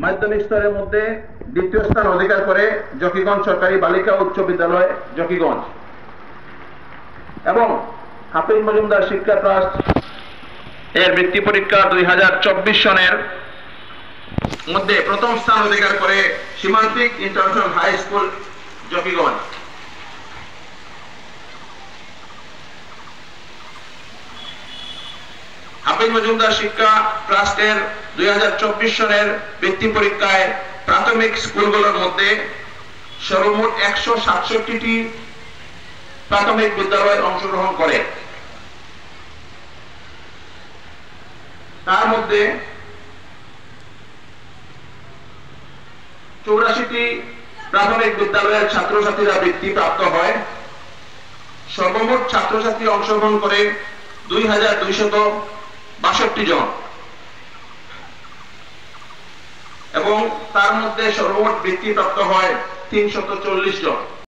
মাধ্যমিক স্তরের মধ্যে দ্বিতীয় স্থান অধিকার করে জকিগঞ্জ সরকারি বালিকা উচ্চ বিদ্যালয় জকিগঞ্জ এবং হাফিজ মজুমদার শিক্ষা ট্রাস্ট এর বৃত্তি পরীক্ষা 2024 সনের মধ্যে প্রথম স্থান অধিকার করে সীমান্তিক ইন্টারন্যাশনাল হাই স্কুল জকিগঞ্জ। হাফিজ মজুমদার শিক্ষা ট্রাস্টের 2024 সনের বৃত্তি পরীক্ষায় প্রাথমিক স্কুলগুলোর মধ্যে সর্বমোট 167টি প্রাথমিক বিদ্যালয় অংশগ্রহণ করে। তার মধ্যে 84টি প্রাথমিক বিদ্যালয়ের ছাত্রছাত্রীরা বৃত্তি প্রাপ্ত হয়। সর্বমোট ছাত্রছাত্রী অংশগ্রহণ করে 2262 জন এবং তার মধ্যে সর্বমোট বৃত্তি প্রাপ্ত হয় 340 জন।